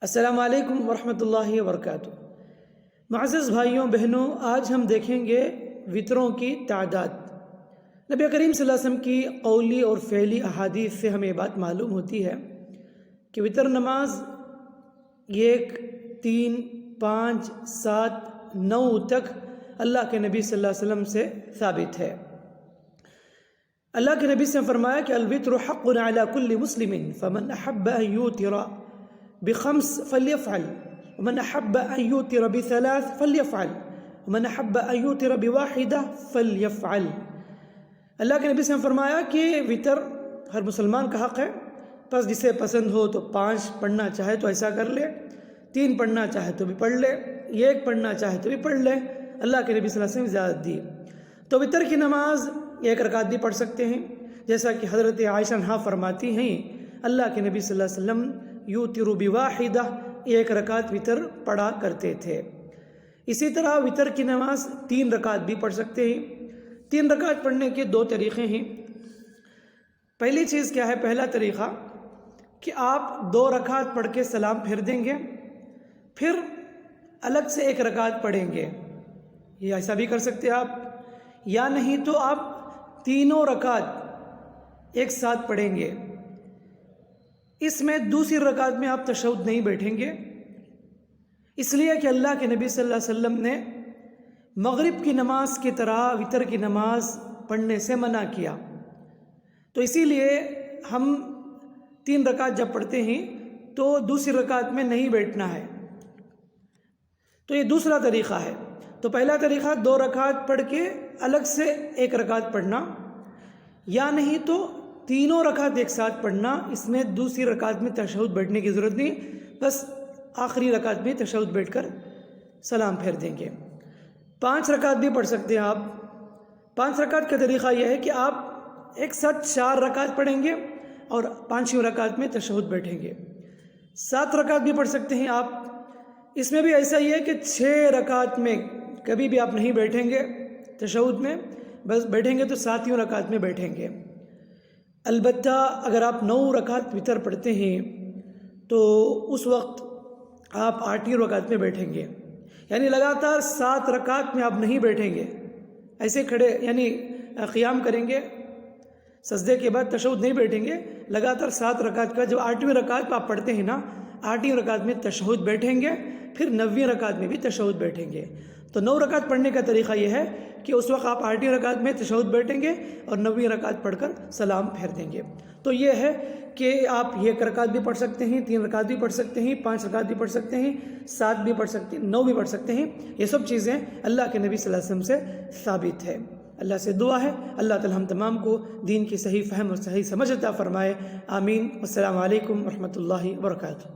السلام علیکم ورحمۃ اللہ وبرکاتہ۔ معزز بھائیوں بہنوں، آج ہم دیکھیں گے وطروں کی تعداد۔ نبی کریم صلی اللہ علیہ وسلم کی قولی اور فعلی احادیث سے ہمیں بات معلوم ہوتی ہے کہ وطر نماز 1، 3، 5، 7، 9 تک اللہ کے نبی صلی اللہ علیہ وسلم سے ثابت ہے۔ اللہ کے نبی سے فرمایا کہ الوتر حق علی کل مسلم فمن احب ان یوتر بخمس فلیفعل ومن احب ان یوتر بثلاث فلیفعل ومن احب ان یوتر بواحدہ فلیفعل۔ اللہ کے نبی سے فرمایا کہ وطر ہر مسلمان کا حق ہے، بس جسے پسند ہو تو 5 پڑھنا چاہے تو ایسا کر لے، 3 پڑھنا چاہے تو بھی پڑھ لے، 1 پڑھنا چاہے تو بھی پڑھ لے۔ اللہ کے نبی صلی اللہ علیہ وسلم اجازت دی۔ تو وطر کی نماز 1 رکعت بھی پڑھ سکتے ہیں، جیسا کہ حضرت عائشہ عنہا فرماتی ہیں اللہ کے نبی صلی اللہ علیہ وسلم یوتر بواحدہ 1 رکعت وطر پڑھا کرتے تھے۔ اسی طرح وطر کی نماز 3 رکعت بھی پڑھ سکتے ہیں۔ 3 رکعت پڑھنے کے 2 طریقے ہیں۔ پہلی چیز کیا ہے؟ پہلا طریقہ کہ آپ 2 رکعت پڑھ کے سلام پھیر دیں گے، پھر الگ سے 1 رکعت پڑھیں گے، یہ ایسا بھی کر سکتے ہیں آپ، یا نہیں تو آپ تینوں رکعت ایک ساتھ پڑھیں گے۔ اس میں دوسری رکعت میں آپ تشہد نہیں بیٹھیں گے، اس لیے کہ اللہ کے نبی صلی اللہ علیہ وسلم نے مغرب کی نماز کی طرح وطر کی نماز پڑھنے سے منع کیا۔ تو اسی لیے ہم 3 رکعت جب پڑھتے ہیں تو دوسری رکعت میں نہیں بیٹھنا ہے۔ تو یہ دوسرا طریقہ ہے۔ تو پہلا طریقہ 2 رکعت پڑھ کے الگ سے 1 رکعت پڑھنا، یا نہیں تو تینوں رکعت ایک ساتھ پڑھنا۔ اس میں دوسری رکعت میں تشہد بیٹھنے کی ضرورت نہیں، بس آخری رکعت میں تشہد بیٹھ کر سلام پھیر دیں گے۔ 5 رکعت بھی پڑھ سکتے ہیں آپ۔ 5 رکعت کا طریقہ یہ ہے کہ آپ ایک ساتھ 4 رکعت پڑھیں گے اور 5ویں رکعت میں تشہد بیٹھیں گے۔ 7 رکعت بھی پڑھ سکتے ہیں آپ۔ اس میں بھی ایسا ہی ہے کہ 6 رکعت میں کبھی بھی آپ نہیں بیٹھیں گے تشہد میں، بس بیٹھیں گے تو 7ویں رکعت میں بیٹھیں گے۔ البتہ اگر آپ 9 رکعت وطر پڑھتے ہیں تو اس وقت آپ 8ویں رکعت میں بیٹھیں گے، یعنی لگاتار 7 رکعت میں آپ نہیں بیٹھیں گے، ایسے کھڑے یعنی قیام کریں گے، سجدے کے بعد تشہد نہیں بیٹھیں گے، لگاتار 7 رکعت کا جب 8ویں رکعت پہ آپ پڑھتے ہیں نا، 8ویں رکعت میں تشہد بیٹھیں گے، پھر 9ویں رکعت میں بھی تشہد بیٹھیں گے۔ تو 9 رکعت پڑھنے کا طریقہ یہ ہے کہ اس وقت آپ 8ویں رکعت میں تشہد بیٹھیں گے اور 9ویں رکعت پڑھ کر سلام پھیر دیں گے۔ تو یہ ہے کہ آپ 1 رکعت بھی پڑھ سکتے ہیں، 3 رکعت بھی پڑھ سکتے ہیں، 5 رکعت بھی پڑھ سکتے ہیں، 7 بھی پڑھ سکتے ہیں، 9 بھی پڑھ سکتے ہیں۔ یہ سب چیزیں اللہ کے نبی صلی اللہ علیہ وسلم سے ثابت ہے۔ اللہ سے دعا ہے اللہ تعالی ہم تمام کو دین کی صحیح فہم اور صحیح سمجھ عطا فرمائے۔ آمین۔ السلام علیکم ورحمۃ اللہ وبرکاتہ۔